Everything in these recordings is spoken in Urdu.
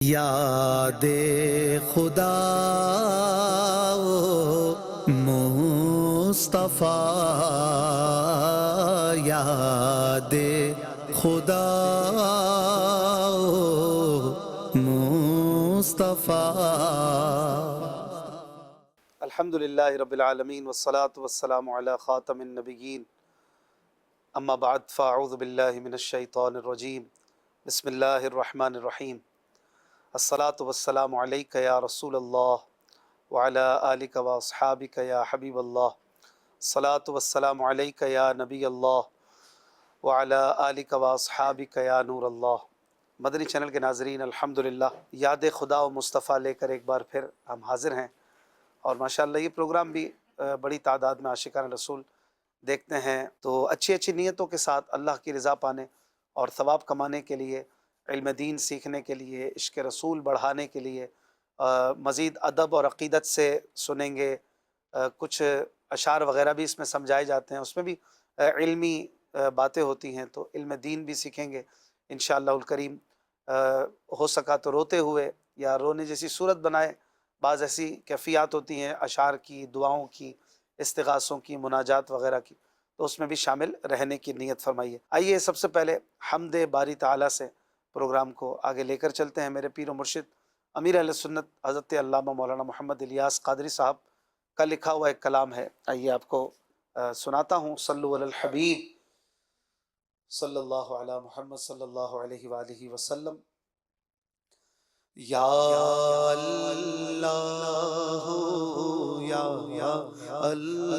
یاد خدا و مصطفیٰ، یاد خدا و مصطفیٰ۔ الحمدللہ رب العالمین والصلاة والسلام علی خاتم النبیین، اما بعد فاعوذ باللہ من الشیطان الرجیم، بسم اللہ الرحمن الرحیم۔ الصلاة والسلام علیک یا رسول اللہ وعلی آلک و اصحابک یا حبیب اللہ، الصلاة والسلام علیک یا نبی اللہ وعلی آلک و اصحابک یا نور اللہ۔ مدنی چینل کے ناظرین، الحمدللہ یاد خدا و مصطفیٰ لے کر ایک بار پھر ہم حاضر ہیں، اور ماشاءاللہ یہ پروگرام بھی بڑی تعداد میں عاشقان رسول دیکھتے ہیں، تو اچھی اچھی نیتوں کے ساتھ اللہ کی رضا پانے اور ثواب کمانے کے لیے، علم دین سیکھنے کے لیے، عشق رسول بڑھانے کے لیے، مزید ادب اور عقیدت سے سنیں گے، کچھ اشعار وغیرہ بھی اس میں سمجھائے جاتے ہیں، اس میں بھی علمی باتیں ہوتی ہیں، تو علم دین بھی سیکھیں گے انشاءاللہ الکریم۔ ہو سکا تو روتے ہوئے یا رونے جیسی صورت بنائے، بعض ایسی کیفیات ہوتی ہیں اشعار کی، دعاؤں کی، استغاثوں کی، مناجات وغیرہ کی، تو اس میں بھی شامل رہنے کی نیت فرمائیے۔ آئیے سب سے پہلے حمد باری تعالیٰ سے پروگرام کو آگے لے کر چلتے ہیں۔ میرے پیر و مرشد امیر اہل سنت حضرت علامہ مولانا محمد الیاس قادری صاحب کا لکھا ہوا ایک کلام ہے، آئیے آپ کو سناتا ہوں۔ صلو علی الحبیب صلی اللہ علی محمد صلی اللہ علیہ وآلہ وسلم۔ یا اللہ یا اللہ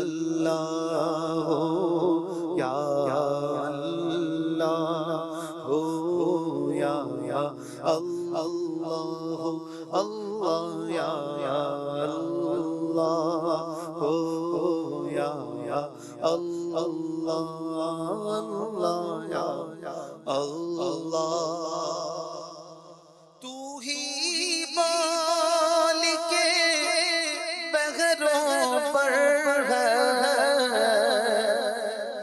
یا اللہ یا اللہ اللہ یا اللہ یا اللہ اللہ یا اللہ۔ تو ہی مالک بحروں پر ہے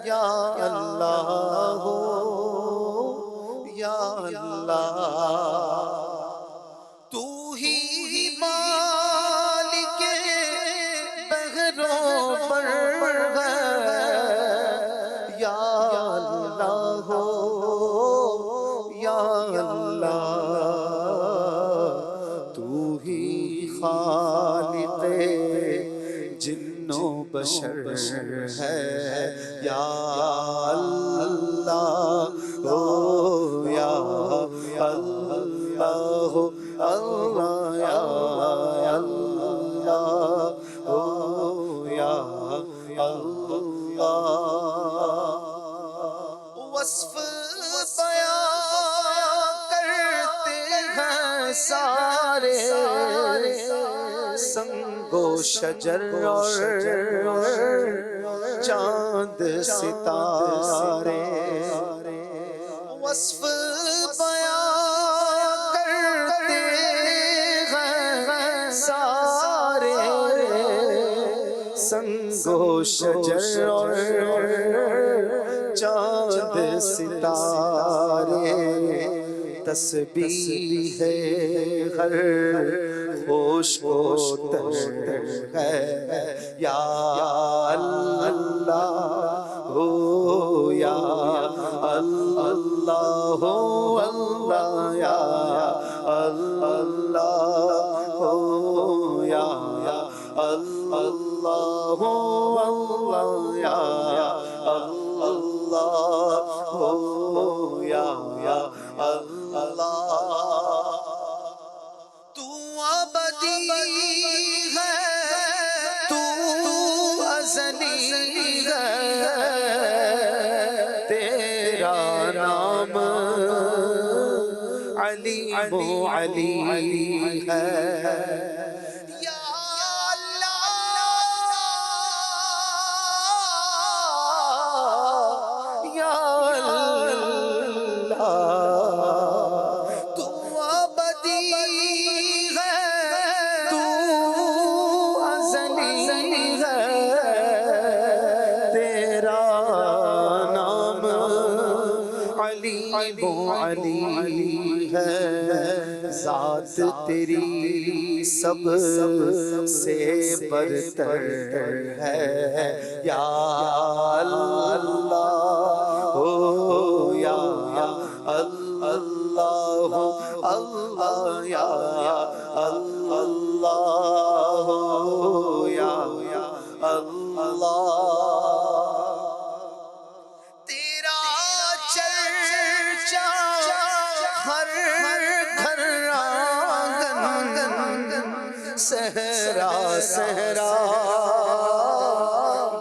یا اللہ یا اللہ۔ تو ہی مالک بحروں پر ہے یا اللہ یا اللہ۔ تو ہی خالق جن و بشر ہے یا اللہ یا اللہ اللہ یا اللہ یا اللہ۔ وصف بیان کرتے ہیں سارے سنگ و شجر اور چاند ستارے، وصف بیان کرتے ہیں سارے سنگ و شجر اور چاند ستارے، تسبیح ہر خوش و تر ہے یا اللہ یا اللہ اللہ یا اللہ یا اللہ اللہ یا اللہ یا اللہ۔ تو ابدی ہے، تو ازلی ہے، تیرا نام علیم و علی ہے یا علی ہے، ذات تیری سب سے برتر ہے یا اللہ ہو یا اللہ اللہ یا اللہ ہو یا اللہ تیرا چرچا ہر گھر آنگن صحرا صحرا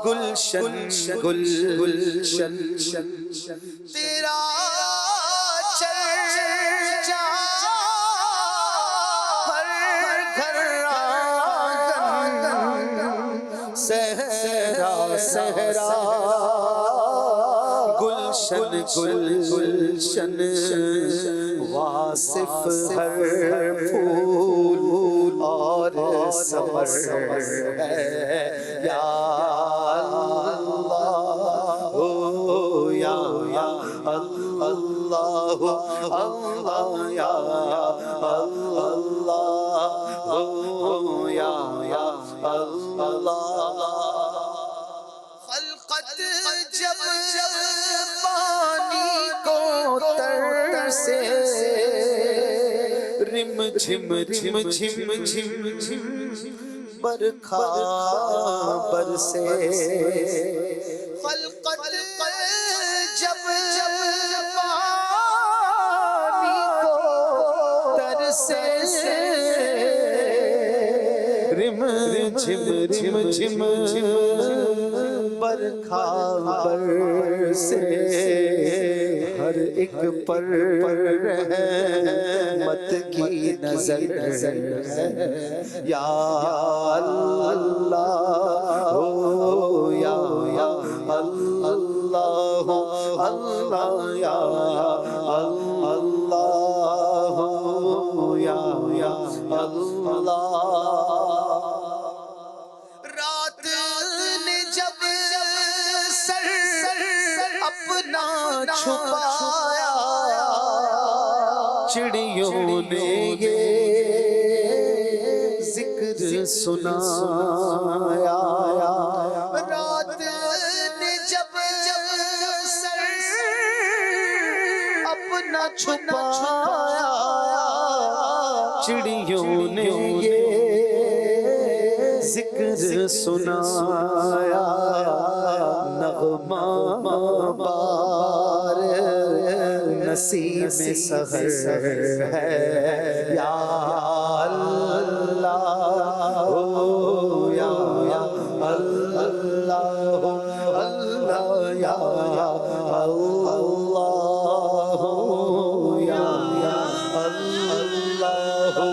گلشن گلشن تیرا چرچا ہر گھر آنگن صحرا صحرا گلشن گلشن واصف ہر پھول اور ثمر ہے یا اللہ ہو یا اللہ اللہ یا اللہ ہو یا اللہ خلقت جب پانی کو تر سے رم جھم جھم جھم جھم جھم برکھا برسے خلقت جب پانی کو تر سے رم جھم جھم جھم برکھا برسے ہر ایک پر رحمت کی نظر یا اللہ ہو یا اللہ اللہ یا اللہ ہو یا اللہ اپنا چھپایا چڑیوں نے یہ ذکر سنایا رات نے جب سر اپنا چھپایا چڑیوں نے یہ ذکر سنایا نغمہ بار نسیم سحر ہے یا اللہ ہو یا اللہ ہو اللہ یا اللہ ہو یا اللہ ہو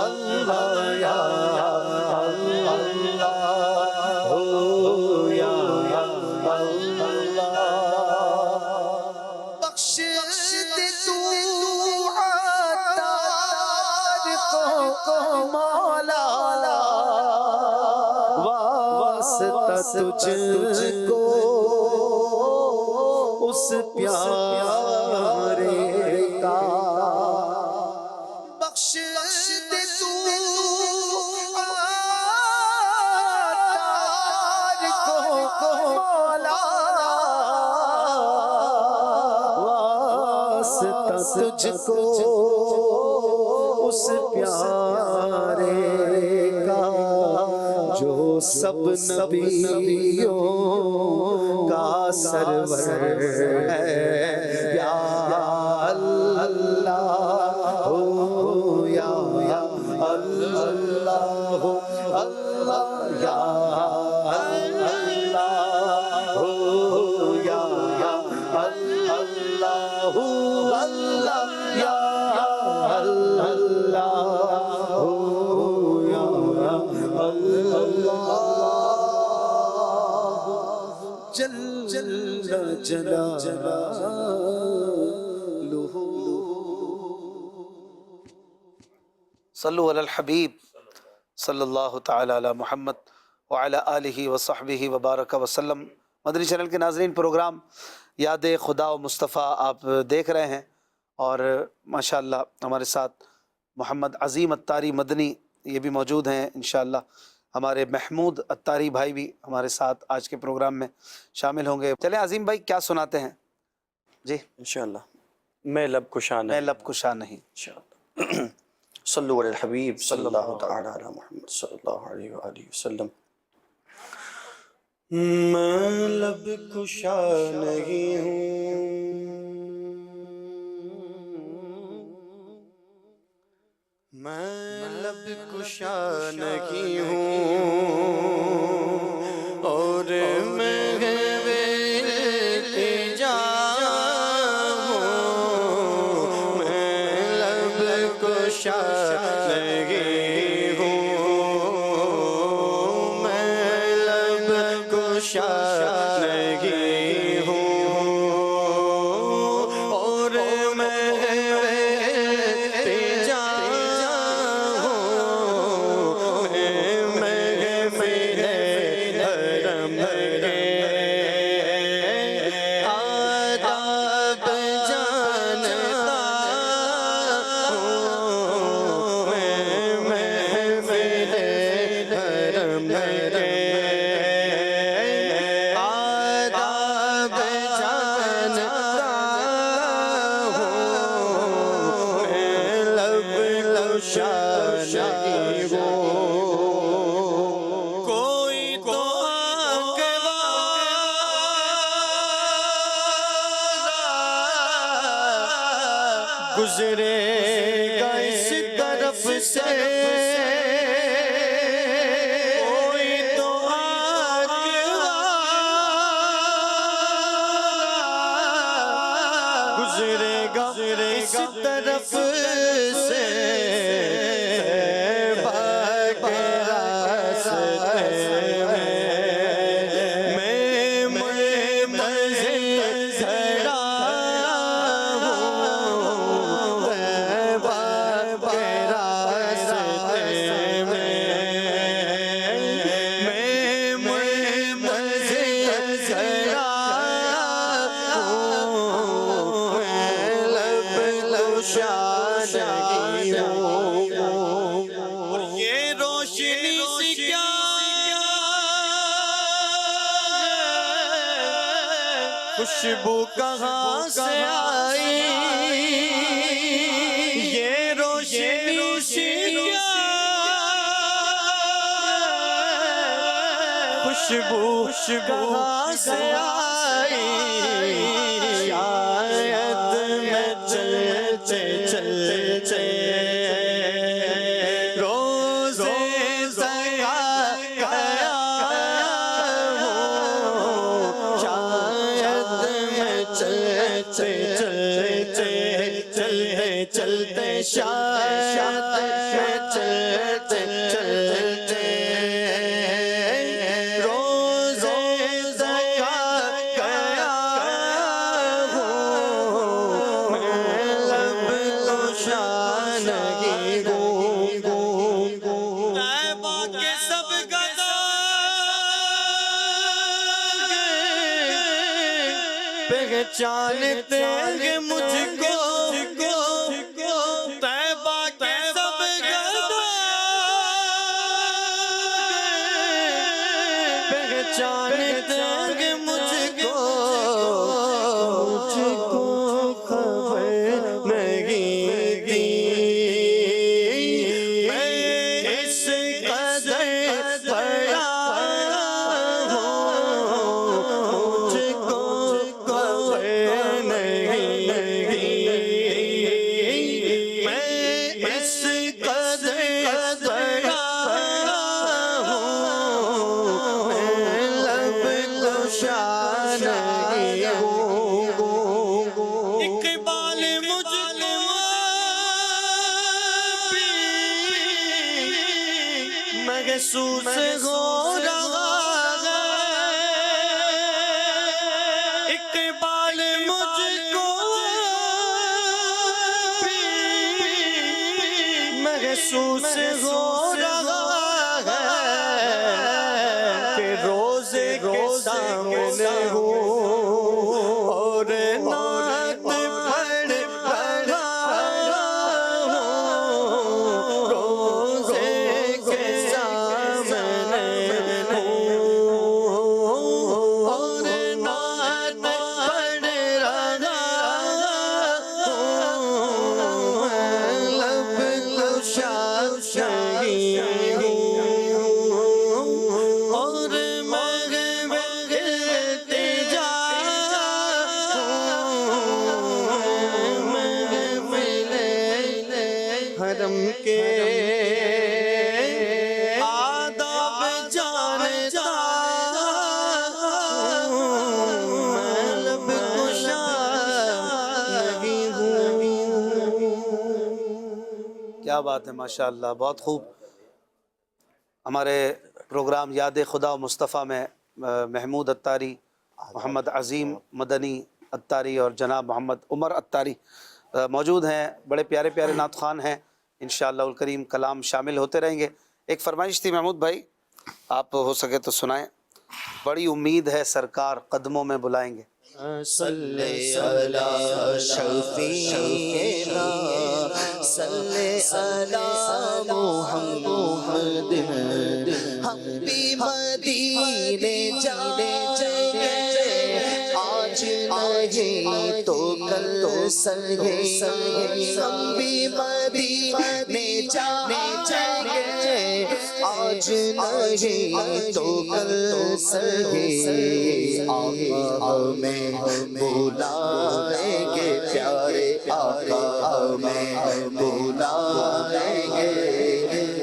اللہ یا تجھ کو اس پیارے کا بخش دے تو عطار کو مولا واسطہ تجھ کو اس پیارے کا جو سب نبیوں کا سرور ہے یا اللہ ہو یا اللہ ہو اللہ یا اللہ ہو یا اللہ ہو اللہ یا اللہ ہو یا اللہ جل جلالہ صلو علی الحبیب صلی اللہ تعالی علی محمد وعلی آلہ وصحبہ وبارک وسلم۔ مدنی چینل کے ناظرین، پروگرام یاد خدا و مصطفیٰ آپ دیکھ رہے ہیں، اور ماشاءاللہ ہمارے ساتھ محمد عظیم اتاری مدنی یہ بھی موجود ہیں انشاءاللہ. ہمارے محمود اتاری بھائی بھی ہمارے ساتھ آج کے پروگرام میں شامل ہوں گے. چلیں عظیم بھائی کیا سناتے ہیں؟ جی انشاءاللہ. میں لب کشا نہیں. میں لب کشا نہیں. انشاءاللہ. صلو علی الحبیب صلی اللہ تعالی علی محمد صلی اللہ علیہ وآلہ وسلم. میں لب کشا نہیں ہوں، میں لب کشا نہیں ہوں، اور میں التجا ہوں. میں لب کشا نہیں ہوں، میں لب کشا نہیں ہوں، اور میں التجا گزرے گا اس طرف سے کوئی تو گزرے گا اس طرف سے بھاگ راستے میں مزے دھڑا خوشبو کہاں سے آئی، یہ روشنی کیا خوشبو کہاں سے آئی. شاید میں چلتے چلتے روزے ضیا گیا ہوں. شاید میں چلتے چلتے چلتے چلتے شاید میں چلتے چلتے روزے ضیا گیا ہوں. میں لب کشا نہیں ہوں. طیبہ کے سب گدا پہچانتے ہیں مجھ کو، طیبہ کے سب گدا پہچانتے ہیں مجھ کو خبر نہیں دی. میں اس قدر بڑا ہوں، مجھ کو خبر نہیں دی. میں اس قدر بڑا ہوں، میں لب کشا نہیں ہوں. اقبال مجھ کو محسوس ہو رہا ہے. اقبال مجھ کو محسوس ہو رہا ہے کہ روزے کے سامنے ہوں اور نعت پڑھ رہا ہوں. نہیں ہوں اور محو التجا محفل حرم کے آداب جانتا میں لب کشا نہیں ہوں. کیا بات ہے، ماشاء اللہ، بہت خوب. ہمارے پروگرام یاد خدا و مصطفیٰ میں محمود اتاری، محمد عظیم مدنی اتاری اور جناب محمد عمر اتاری موجود ہیں. بڑے پیارے پیارے نعت خوان ہیں. انشاءاللہ الکریم کلام شامل ہوتے رہیں گے. ایک فرمائش تھی محمود بھائی، آپ ہو سکے تو سنائیں. بڑی امید ہے سرکار قدموں میں بلائیں گے. صلی علی شفیعنا صلی علی محمد. ہم بھی مدینے جائیں گے آج نہیں تو کل سنگے. ہم بھی مدینے جائیں گے آج نہیں تو کل سنگے. آقا ہمیں بلائیں گے پیارے آقا ہمیں بلائیں گے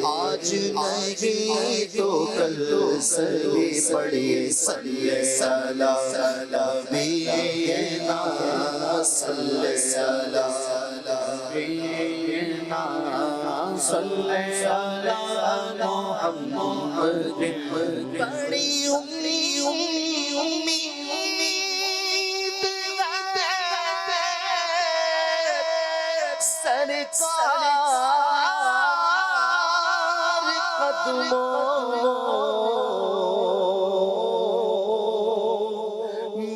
آج نہیں تو کل سنگے. پڑھیے صلی علی نبینا صلی علی نبینا صلی علی محمد. بڑی امید سرکار قدموں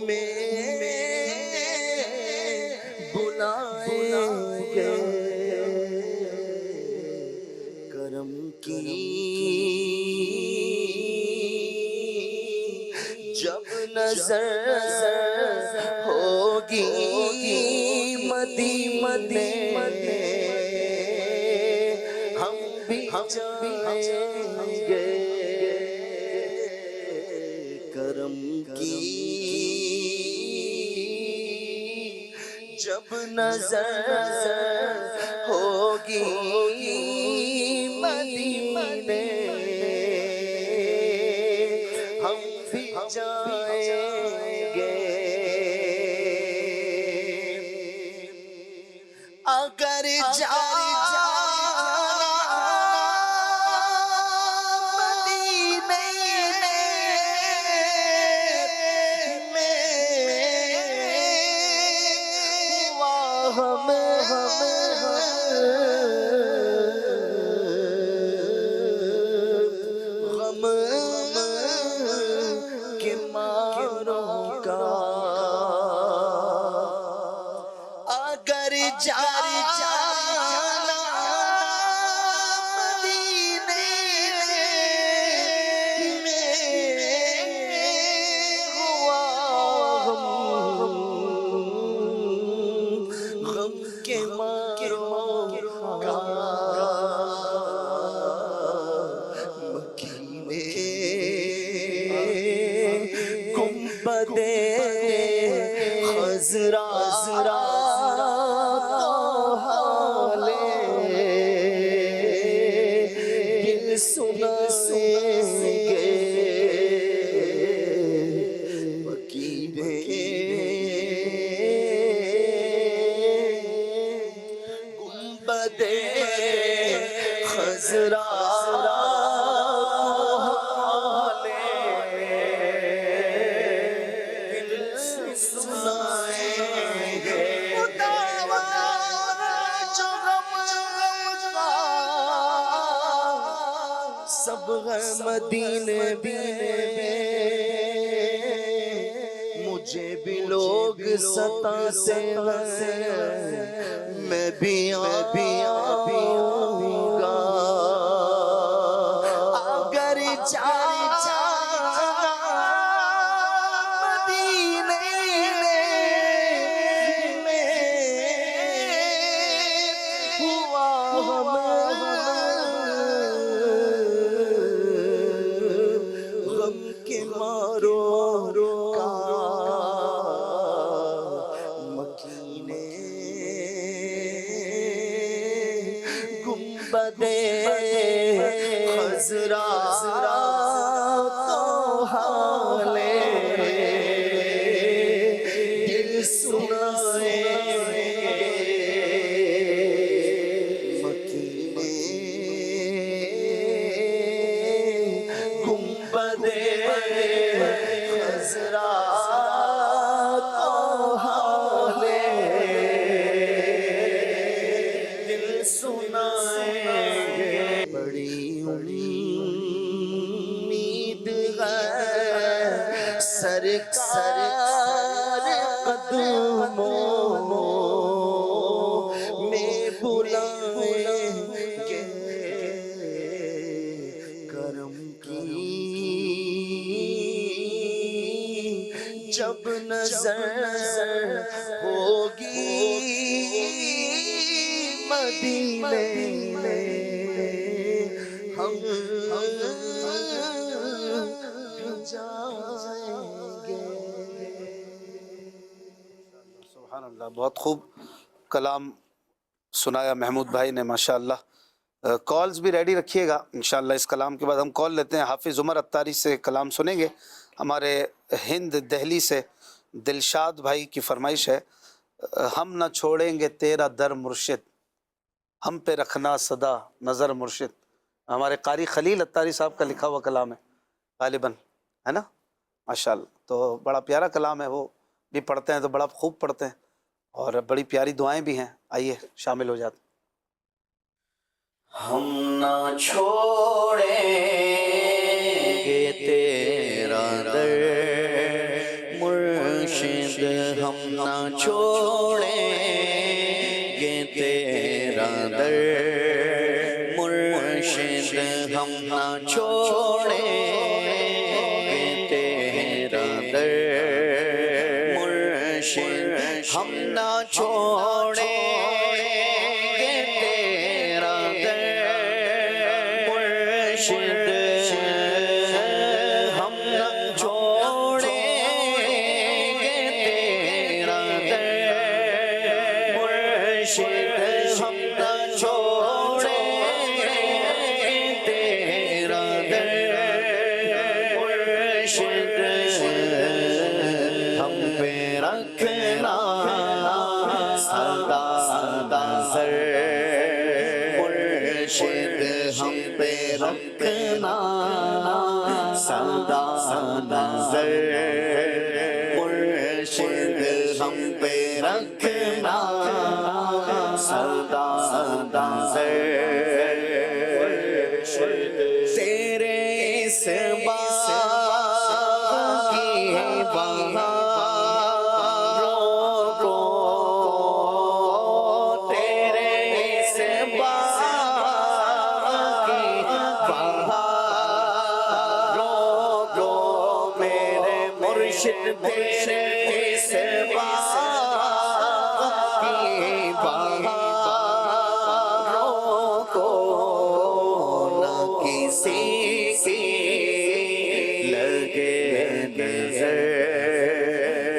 میں بلائیں گے. کرم کی جب نظر ہوگی مدینے ہم بھی جائیں گے. کرم کی جب نظر ہوگی مدینے ہم بھی جائیں گے. اگر جانا مدینے میں ہوا غم کے ماروں کا. اگر جانا مدینے میں ہوا غم کے ماروں کا. مکینے گنبد خضرا سنائیں گے. مکینے گنبد خضرا سب مدینے مجھے بھی لوگ ستاتے ہیں میں بھی آؤں گا. اگر جانا مدینے میں ہوا خضرا تو حال دل سنائے گنبد خضرا تو حال دل سنائے بڑی امید ہے سرکار قدموں میں بلائیں گے کرم کی جب نظر ہوگی مدینے میں ہم جائیں گے. سبحان اللہ، بہت خوب کلام سنایا محمود بھائی نے ماشاءاللہ. کالز بھی ریڈی رکھیے گا انشاءاللہ. اس کلام کے بعد ہم کال لیتے ہیں. حافظ عمر اتاری سے کلام سنیں گے. ہمارے ہند دہلی سے دلشاد بھائی کی فرمائش ہے، ہم نہ چھوڑیں گے تیرا در مرشد، ہم پہ رکھنا صدا نظر مرشد. ہمارے قاری خلیل اتاری صاحب کا لکھا ہوا کلام ہے غالباً، ہے نا ماشاءاللہ. تو بڑا پیارا کلام ہے، وہ بھی پڑھتے ہیں تو بڑا خوب پڑھتے ہیں اور بڑی پیاری دعائیں بھی ہیں. آئیے شامل ہو جاتے ہیں. ہم نہ چھوڑیں گے تیرا در مرشد، ہم نہ چھوڑیں گے تیرا در مرشد، ہم نہ چھوڑیں گے تیرا در مرشد، ہم نہ چھوڑیں گے تیرا در مرشد، ہم نہ چھوڑیں گے تیرا در مرشد، ہم نہ چھوڑیں گے تیرا در مرشد، ہم پہ رکھنا سدا نظر مرشد، ہم پہ رکھنا سدا نظر مرشد، ہم پہ رکھنا سدا نظر مرشد. تیرے اس باغ کی بہاروں کو، تیرے اس باغ کی بہاروں کو، میرے مرشد تیرے اس باغ کی بہاروں کو نہ کسی کی لگے نظر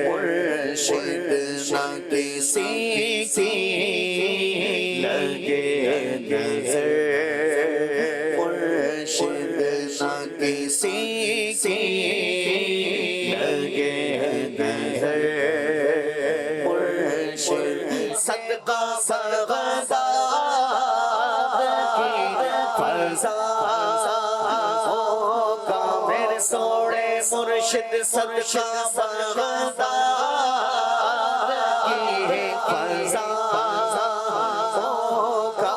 مرشد، نہ کسی کی لگے نظر مرشد، نہ کسی کی لگے نظر مرشد. صدقہ بغداد کی فضا کا میرے سوڑے مرشد، صدقہ بغداد کی فضا کا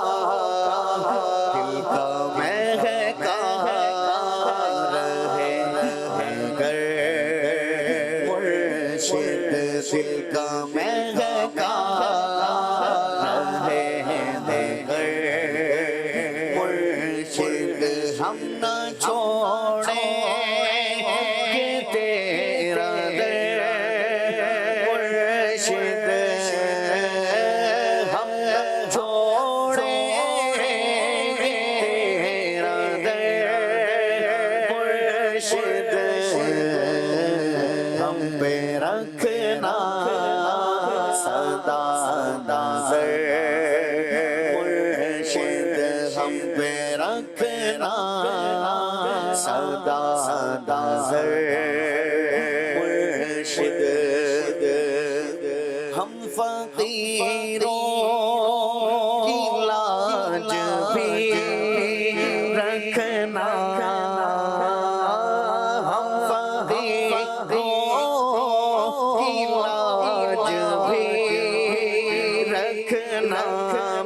دل کا مہکار ہے گر مرشد، دل کا مہکار ہے گر مرشد، ہم نہ چھوڑیں گے تیرا در مرشد، ہم نہ چھوڑیں گے تیرا در مرشد، ہم پہ رکھنا سدا نظر مرشد، ہم پہ رکھنا سدا نظر مرشد ہم فقیروں کی لاج بھی رکھنا ہم فقیروں کی لاج بھی رکھنا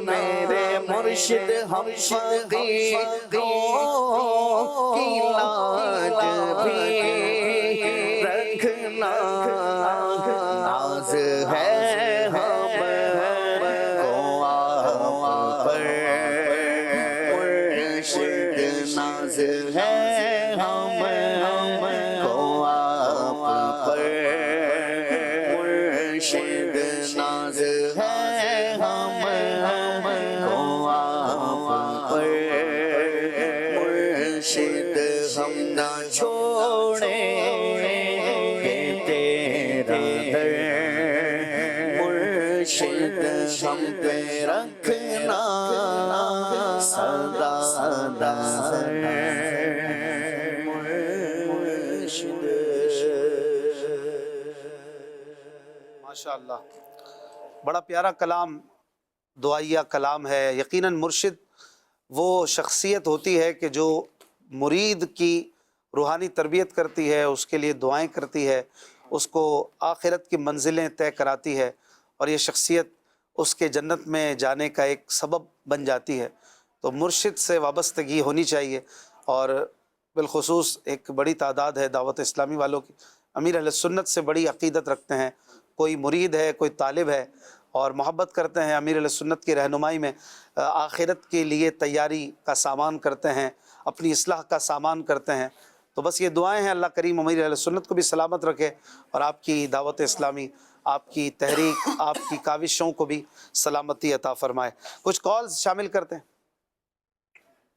میرے مرشد ہم فقیروں کی لاج بھی رکھنا ناز ہے ہم کو آپ پر مرشد ناز ہے ہم کو آپ پر مرشد ناز ہے ہم کو آپ پر مرشد ہم نہ چھوڑیں تیرا در مرشد ہم پہ رکھنا سدا مرشد ماشاء اللہ، بڑا پیارا کلام، دعائیہ کلام ہے۔ یقیناً مرشد وہ شخصیت ہوتی ہے کہ جو مرید کی روحانی تربیت کرتی ہے، اس کے لیے دعائیں کرتی ہے، اس کو آخرت کی منزلیں طے کراتی ہے، اور یہ شخصیت اس کے جنت میں جانے کا ایک سبب بن جاتی ہے۔ تو مرشد سے وابستگی ہونی چاہیے، اور بالخصوص ایک بڑی تعداد ہے دعوت اسلامی والوں کی امیر اہل سنت سے بڑی عقیدت رکھتے ہیں، کوئی مرید ہے، کوئی طالب ہے، اور محبت کرتے ہیں امیر اہل سنت کی رہنمائی میں، آخرت کے لیے تیاری کا سامان کرتے ہیں، اپنی اصلاح کا سامان کرتے ہیں۔ تو بس یہ دعائیں ہیں، اللہ کریم امیر اہل سنت کو بھی سلامت رکھے، اور آپ کی دعوت اسلامی، آپ کی تحریک، آپ کی کاوشوں کو بھی سلامتی عطا فرمائے۔ کچھ کالز شامل کرتے ہیں۔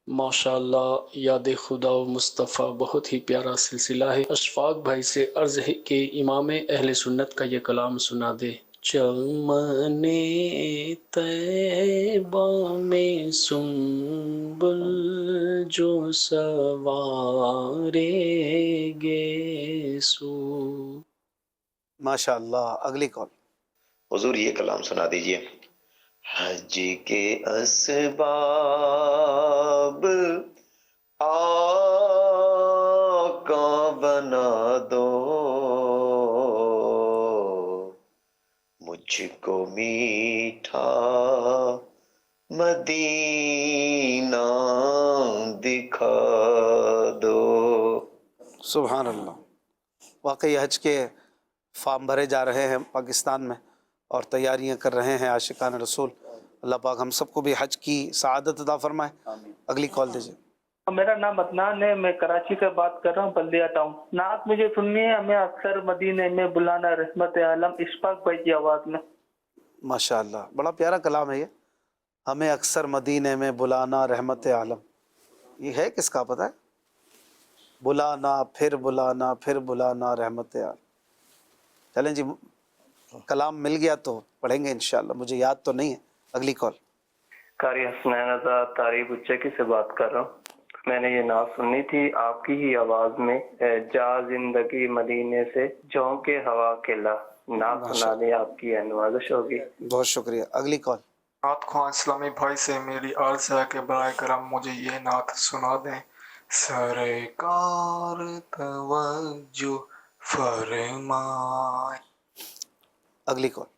ماشاءاللہ، یاد خدا و مصطفیٰ بہت ہی پیارا سلسلہ ہے۔ اشفاق بھائی سے عرض ہے کہ امام اہل سنت کا یہ کلام سنا دے۔ چمن طیبہ میں سنبل جو سوارے گیسو۔ ماشاءاللہ، اگلی کال۔ حضور یہ کلام سنا دیجئے۔ حج کے اسباب آقا بنا دو، مجھ کو میٹھا مدینہ دکھا دو۔ سبحان اللہ، واقعی حج کے فارم بھرے جا رہے ہیں پاکستان میں، اور تیاریاں کر رہے ہیں عاشقان رسول۔ اللہ پاک ہم سب کو بھی حج کی سعادت عطا فرمائے۔ اگلی کال دیجیے۔ میرا نام عدنان ہے، میں کراچی سے بات کر رہا ہوں، بلدیہ ٹاؤن۔ نعت مجھے سننی ہے، ہمیں اکثر مدینے میں بلانا رحمت عالم، اشفاق بھائی کی آواز میں۔ ماشاءاللہ، بڑا پیارا کلام ہے یہ، ہمیں اکثر مدینے میں بلانا رحمت عالم۔ یہ ہے کس کا پتہ ہے؟ بلانا پھر بلانا پھر بلانا رحمت عالم۔ چلیں جی، کلام مل گیا تو پڑھیں گے انشاءاللہ، مجھے یاد تو نہیں ہے۔ اگلی کال۔ قاری حسنین آزاد تاریب اچکی سے بات کر رہا ہوں۔ میں نے یہ نعت سننی تھی آپ کی ہی آواز میں، جا زندگی مدینے سے جھونکے ہوا کے لا۔ نعت سنا دیں، آپ کی نوازش ہوگی۔ بہت شکریہ۔ اگلی کال۔ نعت خواں اسلامی بھائی سے میری عرض ہے کہ برائے کرم مجھے یہ نعت سنا دیں۔ سرکار توجہ فرمائے۔ اگلی کال۔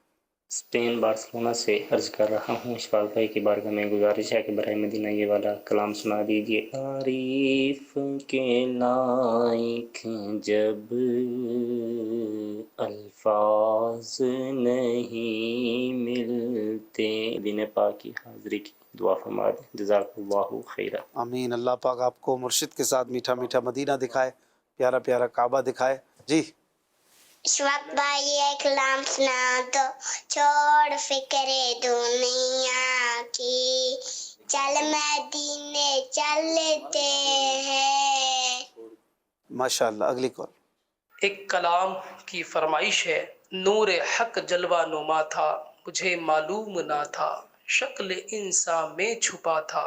اسپین بارسلونا سے عرض کر رہا ہوں، اشفاق بھائی کی بارگاہ میں گزارش ہے کہ برائے مدینہ یہ والا کلام سنا دیجیے۔ تعریف کے لائق جب الفاظ نہیں ملتے، دین پاک کی حاضری کی دعا فرما دیں۔ جزاک اللہ خیرہ۔ آمین۔ اللہ پاک آپ کو مرشد کے ساتھ میٹھا میٹھا مدینہ دکھائے، پیارا پیارا کعبہ دکھائے۔ جی اس وقت بھائی یہ کلام سنا دو۔ چھوڑ فکر دنیا کی، چل مدینے چلتے ہیں۔ ماشاءاللہ، اگلی کال۔ ایک کلام کی فرمائش ہے۔ نور حق جلوہ نما تھا، مجھے معلوم نہ تھا، شکل انسان میں چھپا تھا،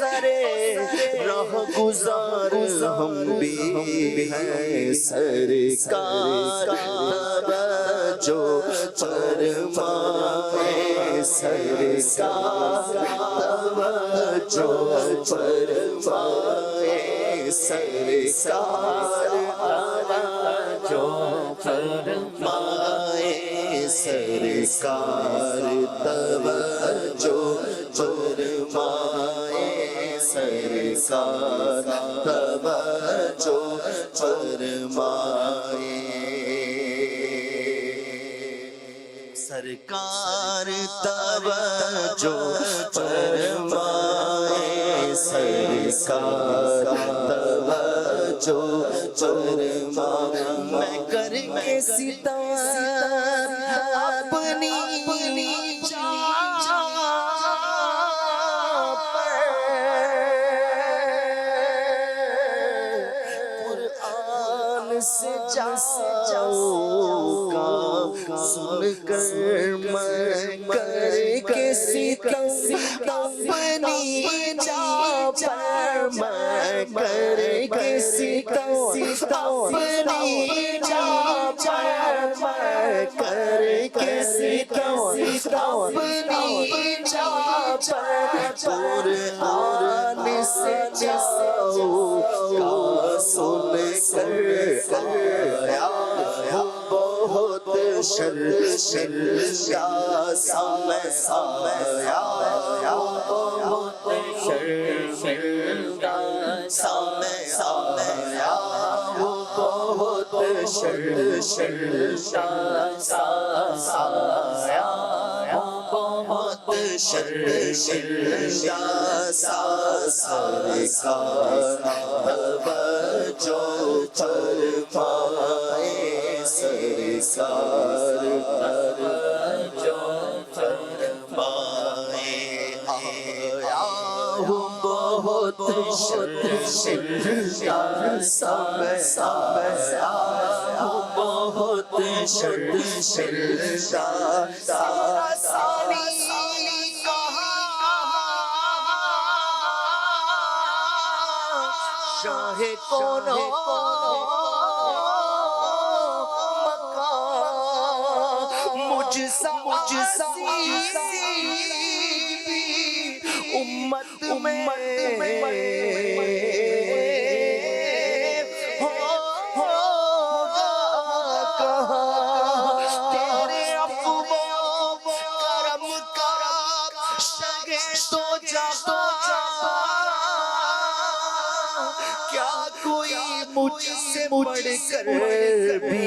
راہ گزار ہم بھی ہیں سرکار توجہ فرمائے سرکار توجہ فرمائے سرکار توجہ فرمائے سرکار توجہ فرمائے سرکار توجہ فرمائے سرکار توجہ فرمائے سرکار توجہ فرمائے میں کر کے ستم اپنی قرآن سے جاؤں گا سن کر میں کر کے ستم اپنی جا پر میں کر کے ستم اپنی جا پر میں کر کے ستم اپنی جا پر قرآن سے جاؤں گا سن کر آیا بہت شرمندہ سامنے آیا بہت شرمندہ سامنے آیا بہت شرمندہ آیا بہت شرمندہ سرکار توجہ فرمائے سرکار توجہ فرمائے آیا ہوں بہت شرمندہ آیا ہوں بہت شرمندہ شاہ کون مجھ سا امت میں ہوگا کہاں تیرے عفو کرم کا شگے تو جہاں کیا کوئی مجھ سے بڑھ کر بھی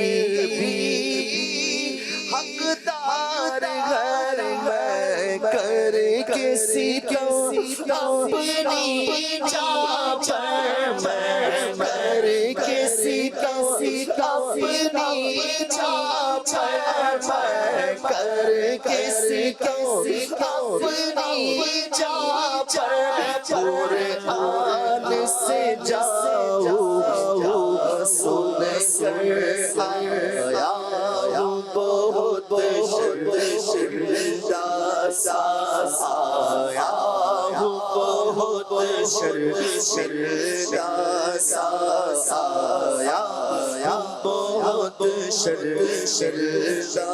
حقدار گھر میں کر کے ستم اپنی جا پر میں کر کے ستم اپنی جا پر میں کر کے ستم اپنی جا پر قرآن سے جاؤں سن کر آیا بہت شرمندہ آیا بہت شرمندہ آیا بہت شرمندہ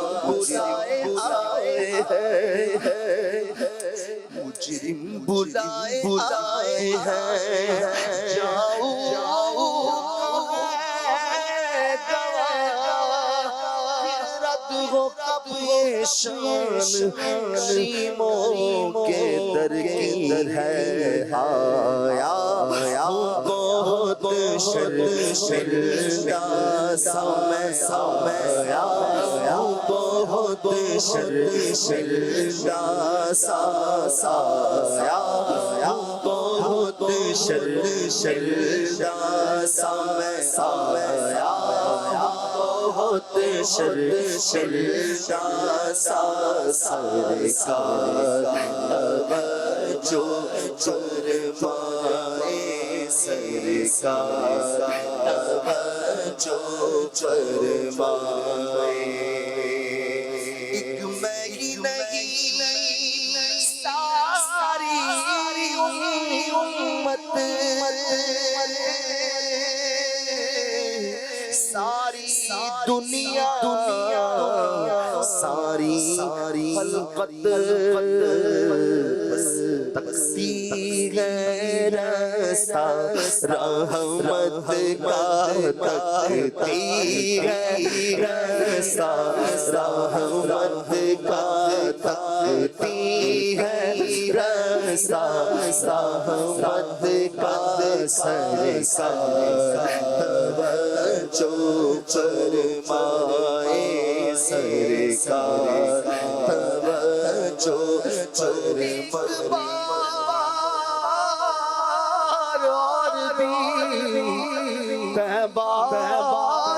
بلائے آئے ہیں مجرم بلائے ہیں جاؤ شان کریموں کے در کی ہے آیا بہت شرمندہ سامنے آیا بہت شرمندہ آیا بہت شرمندہ سامنے آیا بہت شرمندہ سرکار توجہ فرمائے سرکار توجہ فرمائے ایک میں ہی نہیں ساری دنیا ساری خلقت بس تکتی ہے راستہ رحمت کا، تکتی ہے راستہ رحمت کا، تکتی ہے راستہ رحمت کا، سرکار توجہ فرمائے، سرکار توجہ فرمائے۔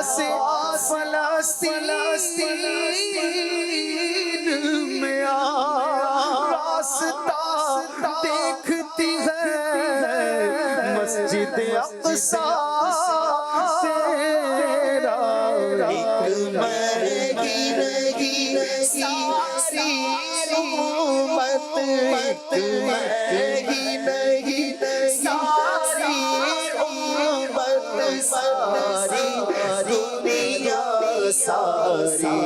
سے فلسطین میں راستہ دیکھتی ہے مسجد اقصیٰ تیرا، ایک مہنگی ساری امت، ایک مہنگی ساری امت، ساری دنیا ساری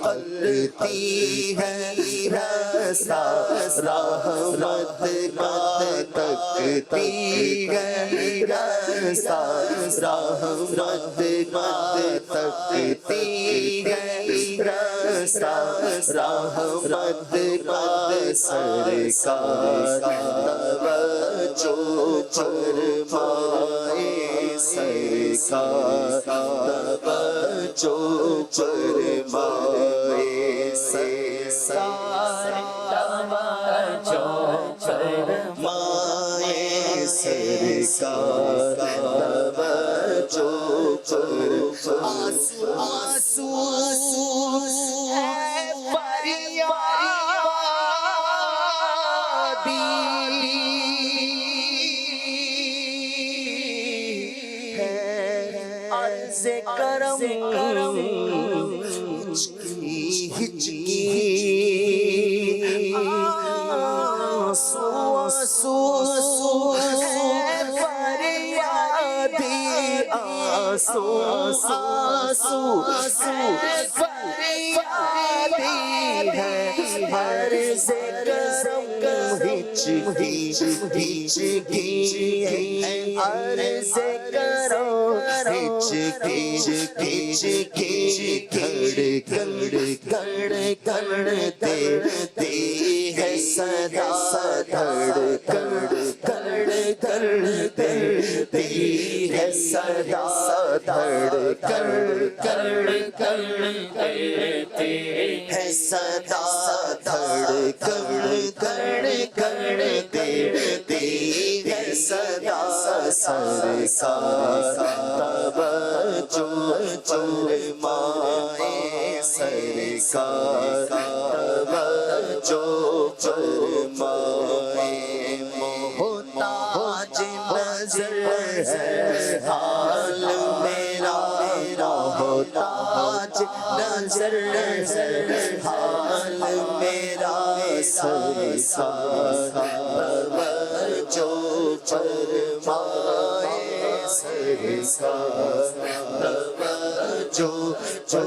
خلقتی ہے راستہ رحمت کا، تکتی ہے راستہ رحمت کا، تکتی ہے راستہ رحمت کا، سرکار توجہ فرمائے، سرکار توجہ فرمائے، سرکار توجہ فرمائے، سرکار توجہ فرمائے۔ آنسو ہے عرض کرم ہچکی آنسو فریادی، آنسو فریادی ہے، عرض کرم ہچکی عرض کرم دھڑکن دیتی ہے صدا، دھڑکن دیتی ہے صدا، دھڑکن دیتی ہے صدا، دھڑکن دیتی ہے صدا، سرکار توجہ فرمائے، سرکار توجہ فرمائے۔ محتاج نظر ہے حال میرا، محتاج نظر ہے حال میرا، سرکار توجہ فرمائے، سرکار توجہ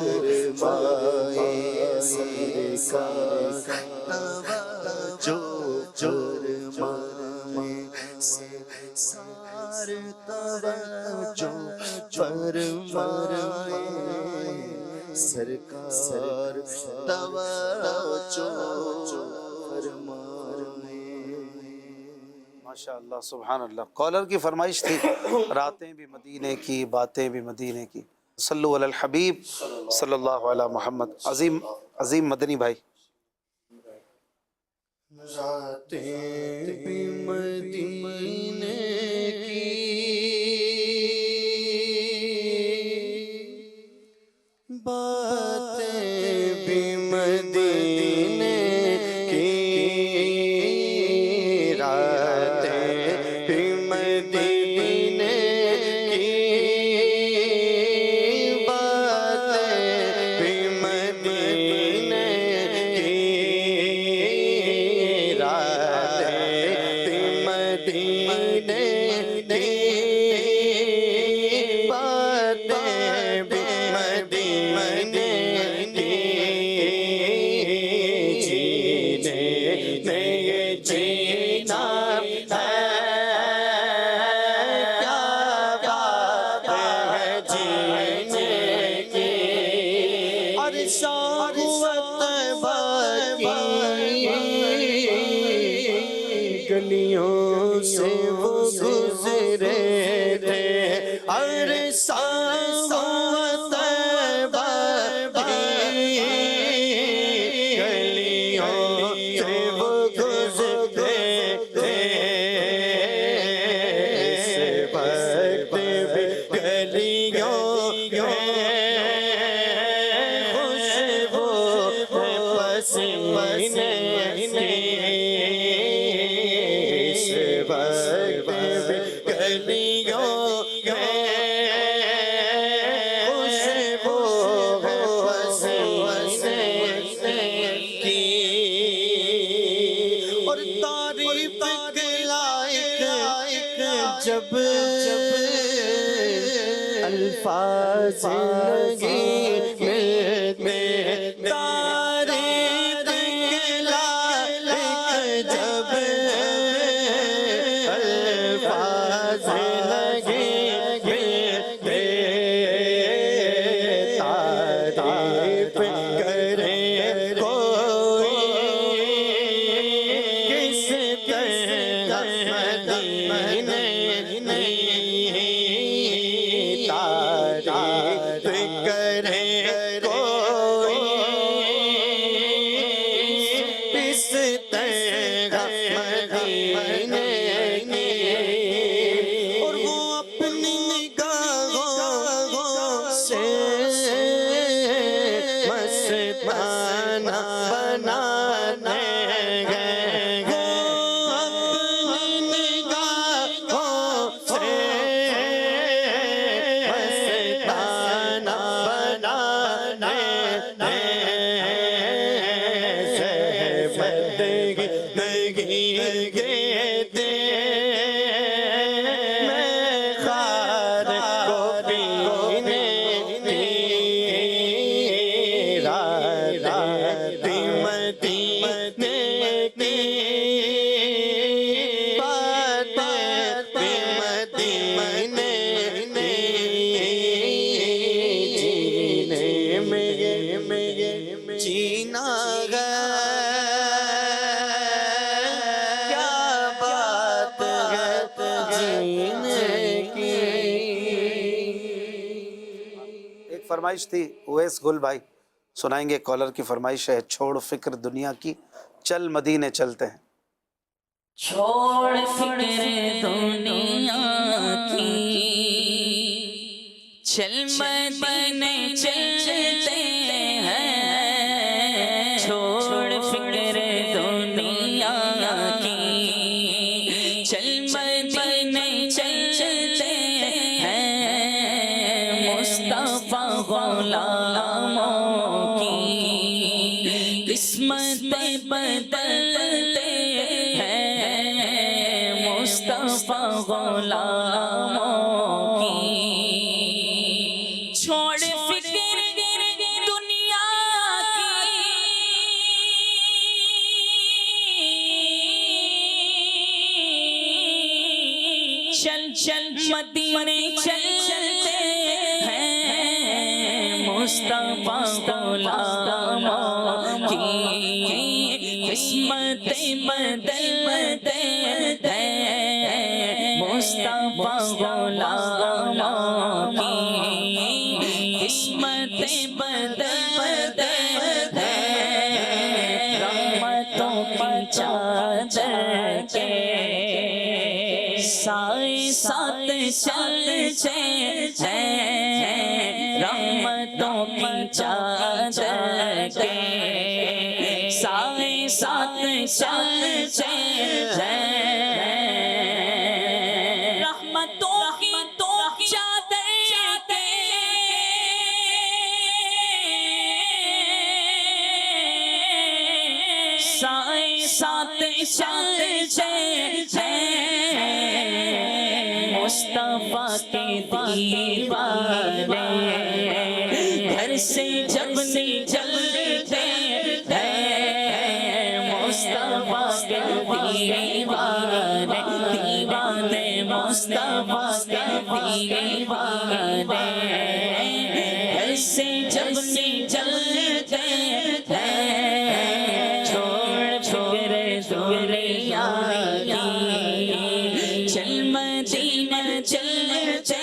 فرمائے، سرکار توجہ فرمائے، سرکار توجہ فرمائے، سرکار توجہ فرمائے۔ ماشاء اللہ، سبحان اللہ۔ کالر کی فرمائش تھی راتیں بھی مدینے کی، باتیں بھی مدینے کی۔ صلو علی الحبیب صلی اللہ علی محمد۔ عظیم مدنی بھائی۔ راتیں بھی مدینے کی، باتیں بھی مدینے کی، راتیں بھی مدینے کی، باتیں بھی مدینے کی، راتیں بھی مدینے کی، باتیں عرصہ ہوا طیبہ کی گلیوں سے وہ گزرے تھے، اس وقت بھی گلیوں خوشبو پسینے کی، اس وقت بھی گلیوں خوشبو پسینے کی، اور تعریف کے لائق جب الفاظ لگی میں، تعریف کے لائق جب الفاظ لگی میں، تعریف کرے کوئی کس طرح مدینے تعریف کرے کوئی کس طرح مدینے، اور وہ اپنی نگاہوں سے مستانہ بنانے گئے، وہ اپنی نگاہوں سے مستانہ بنانے زہمت گے میں خار کو پینے مدینے کی باتیں مدینے جینے میں جینا گیا، کیا بات ہے جینے کی۔ ایک فرمائش تھی اویس گل بھائی، سنائیں گے، کالر کی فرمائش ہے، چھوڑ فکر دنیا کی چل مدینے چلتے ہیں۔ چھوڑ فکر دنیا کی چل مدینے چلتے ہیں، چھوڑ فکر دنیا کی چل مدینے چلتے ہیں، مصطفیٰ غلاموں کی قسمت بدلتے ہیں، مصطفیٰ غلاموں کی چھوڑ فکر دنیا کی چل مدینے چلتے ہیں، مصطفیٰ غلاموں کی قسمت بدلتے ہیں، مصطفیٰ غلاموں کی قسمت بدلتے ہیں، رحمتوں کی چادر کے سائے ساتھ چلتے ہیں، رحمتوں کی چادر کے سائے ساتھ چلتے ہیں، رحمتوں کی چادر کے سائے ساتھ چلتے ہیں، مصطفیٰ کے دیوانے گھر سے جب نکلتے ہیں، مصطفیٰ کے دیوانے مصطفیٰ کے دیوانے گھر سے جب نکلتے ہیں، چھوڑ دنیا کی چل مدینہ چلتے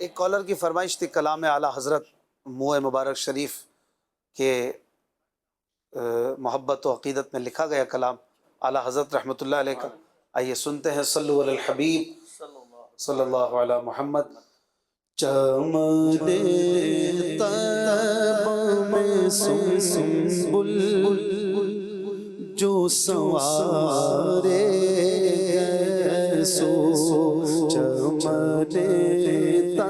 ایک کالر کی فرمائش تھی کلام اعلیٰ حضرت موئے مبارک شریف کے محبت و عقیدت میں لکھا گیا کلام اعلیٰ حضرت رحمۃ اللہ علیہ کا. آئیے سنتے ہیں صلو علی الحبیب صلی اللہ علی محمد. چمن طیبہ میں سنبل جو سنوارے سو چمن طیبہ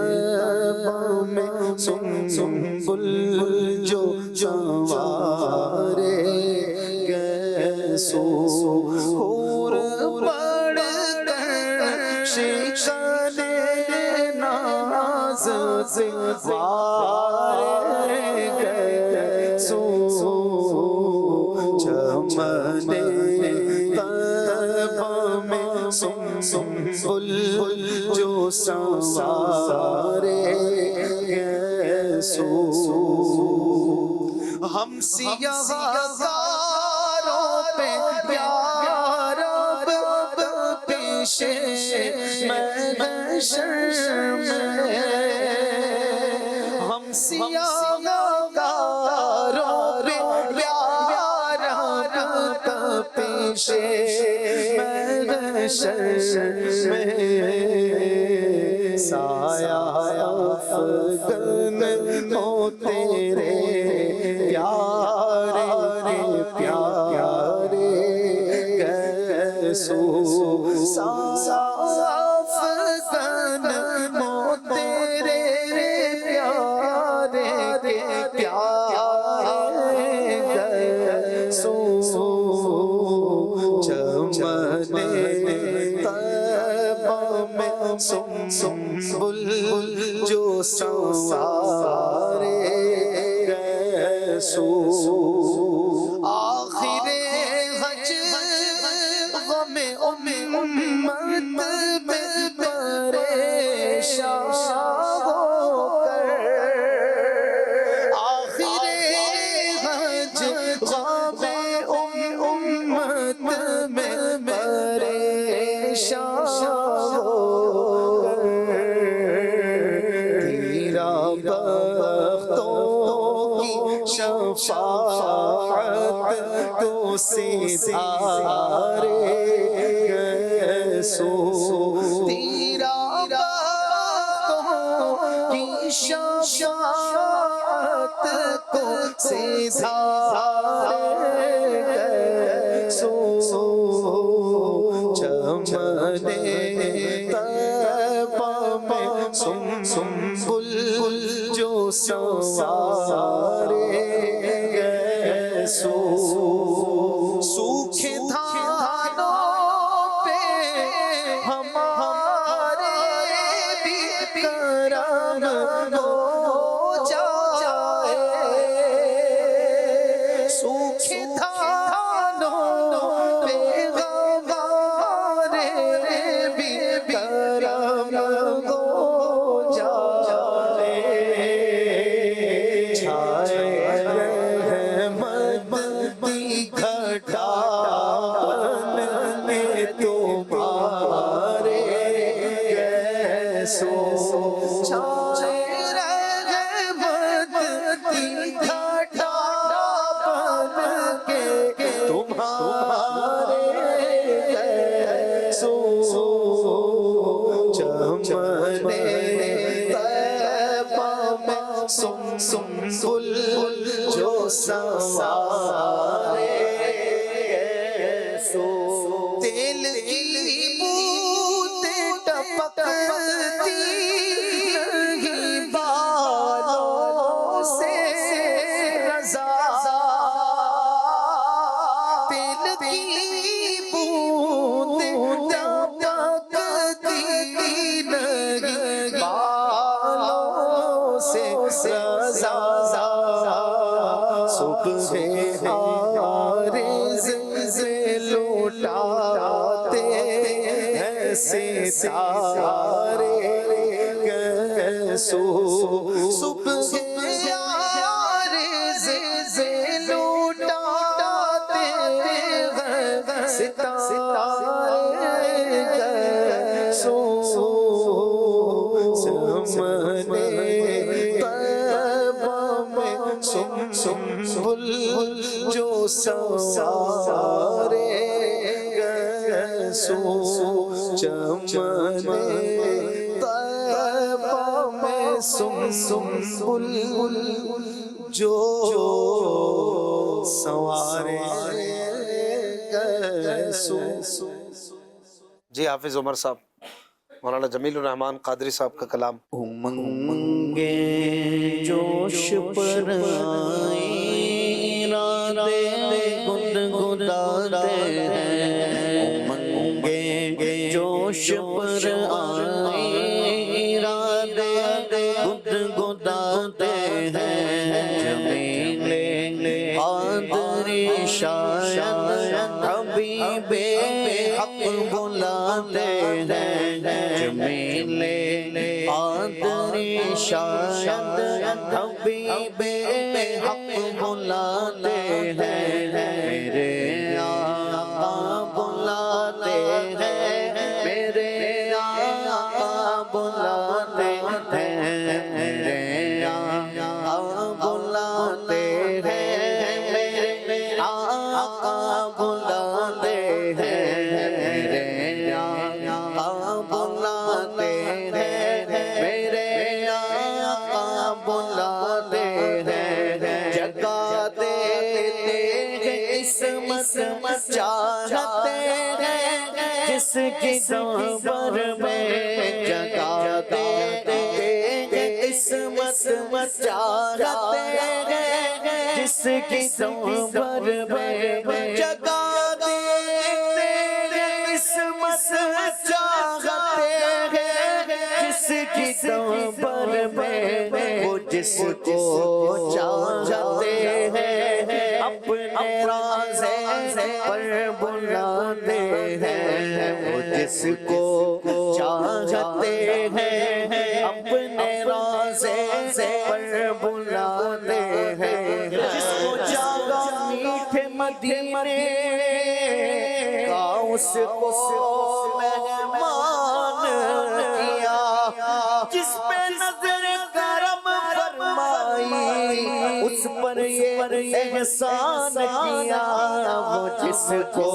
میں سنبل جو سنوارے سو حور بڑھ کر شکن ناز سے وارے گئے سو چمن طیبہ میں سنبل جو سنوارے گئے سو ہم سیاہ زاروں پہ پیار پیشے محشر میں ہم سیاہ زاروں پہ پیار پیشے محشر میں سایہ افغن ہو تیرے پیارے پیارے گیسو سایہ افغن ہو تیرے پیارے پیارے گیسو چمن طیبہ میں سنبل جو سنوارے گئے سو آخر حج غم امت میں پریشان ہو کر آخر حج غم امت میں پریشان ہو کر تیرا بختوں کی شفاعت تو سدھارے گئے سو تیرا بختوں کی شفاعت کو سدھارے گئے سو چمن طیبہ میں سنبل جو سنوارے گئے سو سوکھے دھانوں پہ ہمارے بھی کرم ہو جائے سوکھے دھانوں پہ سنبل جو سوارے سو تیل کی بوندیں ٹپکتی نہیں بالوں سے رضا تیل کی بوندیں ٹپکتی نہیں بالوں سے رضا صبح عارض سے لوٹاتے ہیں ستارے کیسو صبح عارض سے لوٹاتے ہیں ستارے کیسو سمنے سنبل جو سوارے گیسو چمنے طیبہ میں سنبل جو سوارے گیسو. جی حافظ عمر صاحب، مولانا جمیل الرحمان قادری صاحب کا کلام. امنگے جوش پر آئیں راتیں گنگناتے ہیں امنگے جوش پر آئیں راتیں گنگناتے ہیں جمیل قادری شاید حبیب حق بلاتے ہیں جمیل قادری شاید حبیب حق بلاتے ہیں میرے آقا بلاتے ہیں میرے آقا بلاتے ہیں میرے آقا بلاتے ہیں میرے آقا بلاتے ہیں میرے آقا بلاتے ہیں میرے آقا بلاتے ہیں جگاتے ہیں قسمت چاہتے ہیں جس کی صبر میں جگاتے ہیں قسمت چاہتے ہیں جس کی صبر میں جگاتے ہیں قسمت چاہتے ہیں جس کی صبر میں وہ جس کو چاہتے ہیں اپنے رازے پر بلاتے ہیں وہ جس کو چاہتے ہیں اپنے رازے پر بلاتے ہیں جس کو چاہا میٹھے مدینے کا اس کو مہمان کیا جس پہ نظر کرم فرمائی اس پر یہ احسان کیا وہ جس کو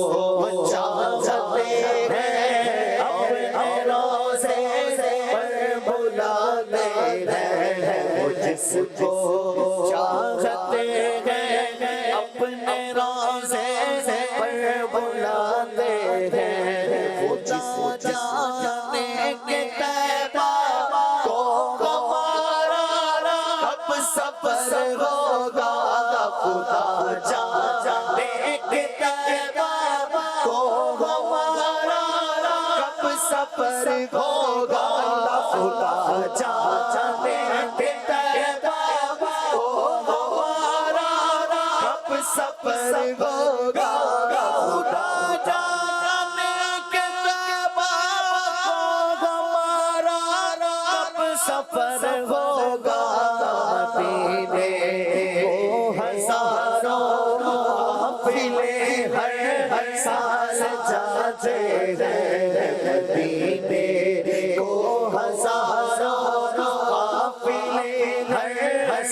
چاہتے ہیں اپنے روزے پر بلاتے ہیں وہ جس کو چاہتے ہیں اپنے روزے پر بلاتے ہیں وہ جس کو جانے کے طیبہ کو ہمارا کب سفر ہوگا خدا جانے کے طیبہ کو ہمارا کب سفر ہوگا خدا جانے کے طیبہ کو ہمارا کب سفر ہوگا خدا جانے کے طیبہ کو ہمارا کب سفر ہوگا مدینے کو ہزاروں قافلے ہر سال جاتے ہیں مدینے کو ہزاروں قافلے ہر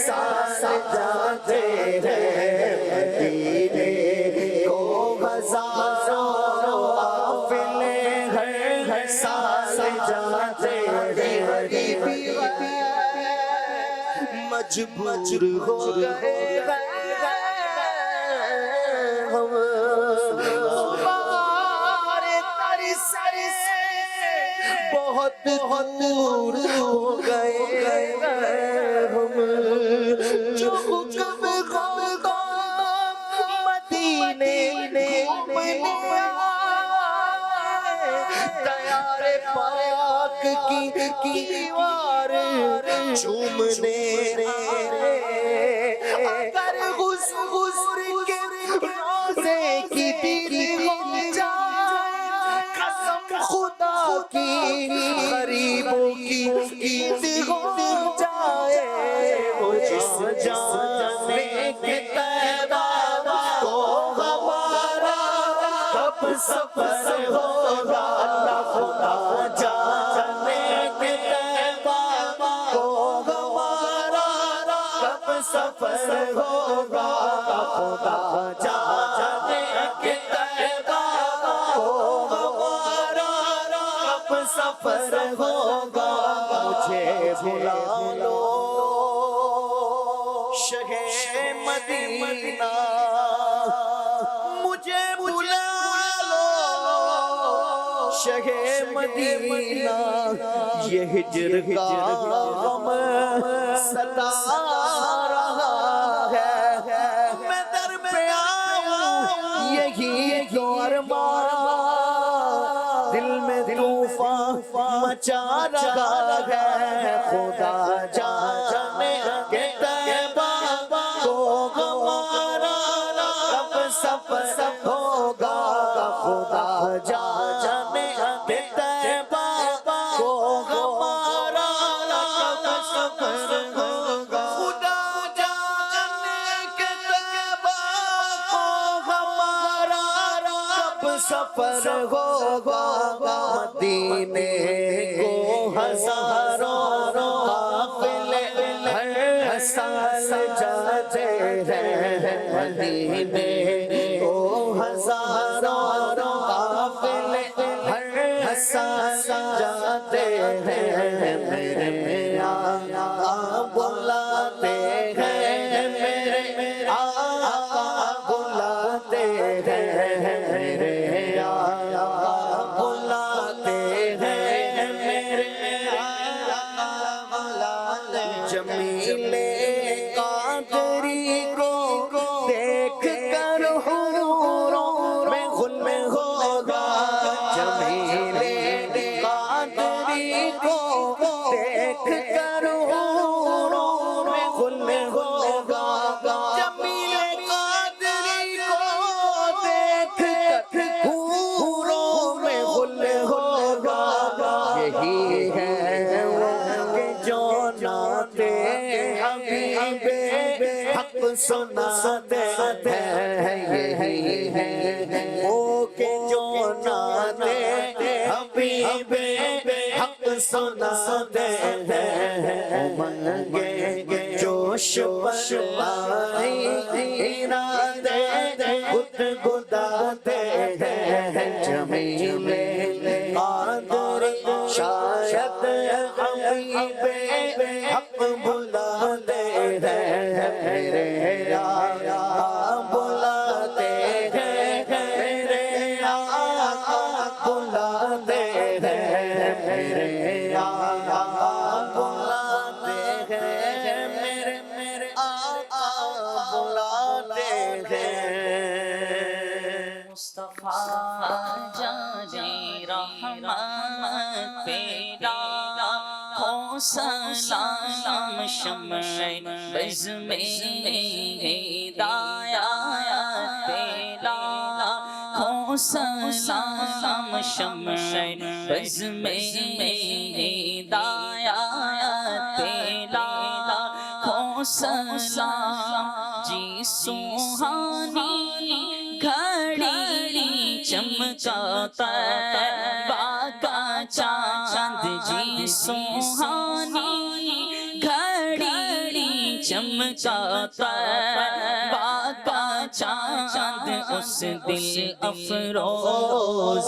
سال جاتے ہیں مدینے کو ہزاروں قافلے ہر سال جاتے ہیں مجبور ہو گئے ہم تمہارے در سے بہت دور ہو گئے ہم جو حکم خدا مدینے گھومنے آئے دیار پاک کی دیوار چومنے اگر غسور کے روزے کی دیدی ہو جائے قسم خدا کی غریبوں کی عید ہو جائے وہ جس جانے کے طیبہ کو ہمارا کب سفر ہوگا خدا جانے کے طیبہ کو ہمارا کب سفر ہوگا خدا جانے کے طیبہ کو ہمارا کب سفر ہوگا مجھے بلا لو شہر مدینہ مجھے بلا لو شہر مدینہ یہ ہجر کا غم ستا رہا ہے میں در پہ آؤں یہی جو ارمان دل میں طوفان مچا رہا ہے خدا جانے کے طیبہ کو ہمارا کب سفر ہوگا خدا جانے کے طیبہ کو ہمارا کب سفر ہوگا خدا جانے کے طیبہ کو ہمارا کب سفر ہوگا مدینے کو ہزاروں قافلے ہر سال جاتے ہیں مدینے کو ہزاروں قافلے ہر سال جاتے ہیں میرے آقا بلاتے ہیں میرے آقا بلاتے ہیں میرے آقا بلاتے ہیں میرے آقا بلاتے جمیل قادری کو دیکھ کر حوروں میں غل ہوگا جمیل قادری کو دیکھ کر حوروں میں غل ہوگا جمیل قادری کو دیکھ کر حوروں میں غل ہوگا یہی ہے وہ کہ جو ناتے حبیب حق سناتے ہیں یہی ہے وہ کہ جو ناتے حبیب حق سناتے ہیں امنگے جوش بشائی ارادے گدگداتے ہیں جمیل قادری شاید حبیب حق بلاتے ہیں میرے آقا بلاتے ہیں میرے آقا بلاتے ہیں میرے آقا بلاتے ہیں میرے آقا بلاتے ہیں مصطفیٰ جانے رحمت پیدا ہو سلام شمع بز میں ہدایت پیدا ہو سلام شمع بز میں ہدایت پیدا ہو سلام جی سوہانی گھڑی چمکا طیبہ کا چاند جی سوہانی گھڑی چمکا طیبہ کا چاند اس دل افروز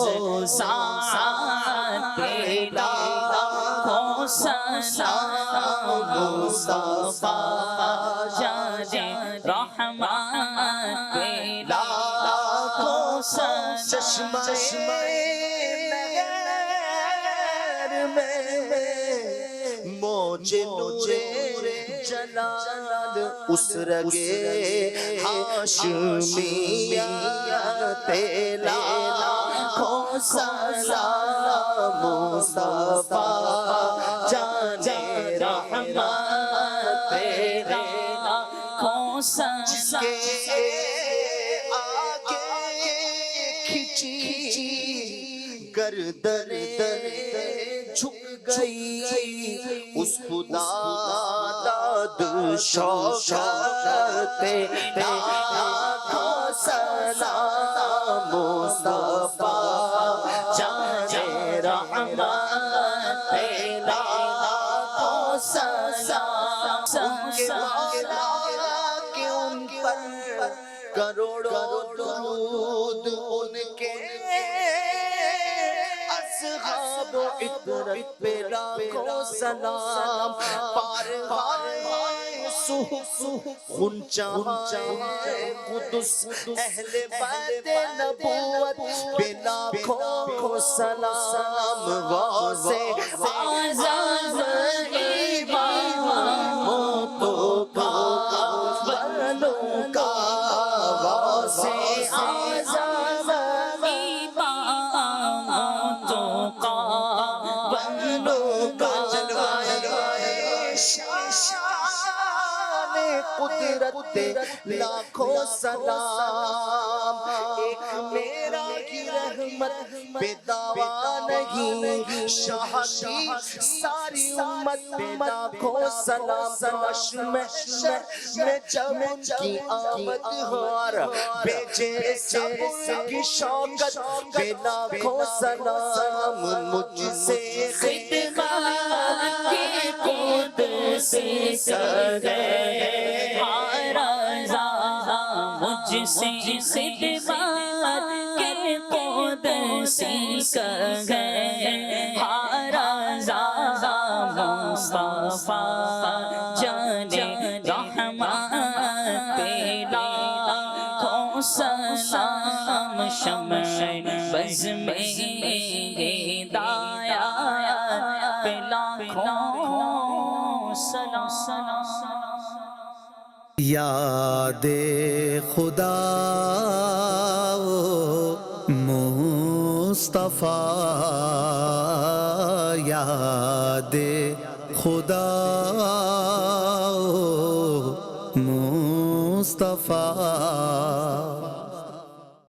ساعت پیدا ہو سلام مصطفیٰ جان رحمت پہ لاکھوں سلام چشمہ نظر میں موج نور جلال اس رگے ہاشمیت لاکھوں سلام مصطفیٰ جان رحمت پہ لاکھوں سلام گردن جھک گئی اس خدا داد شوقت پہ لاکھوں سلام مصطفیٰ جان رحمت پہ لاکھوں سلام کہ ان پر کروڑوں درود ان کے اصحاب و عطرت پہ لاکھوں سلام پارغائے صحف خنچائے قدس اہل بیت نبوت پہ لاکھوں سلام غوث اعظم اماموں کا بنوں کا غوث اعظم اماموں کا بنوں کا شان قدرت لاکھوں سلام ایک میرا کی رحمت پہ دعویٰ نہیں شاہ کی ساری امت پہ لاکھوں سلام محشر میں جب ان کی آمد ہار بیجے سب کی شوقت پہ لاکھوں سلام مجھ سے خدمت کی قدس کہے رضا مجھ سے خدمت کی قدس کہے رضا مصطفیٰ جان رحمت پہ لاکھوں سلام شمع بز میں ہدایت پہ لاکھوں سلام یاد خدا مصطفیٰ یاد خدا مصطفیٰ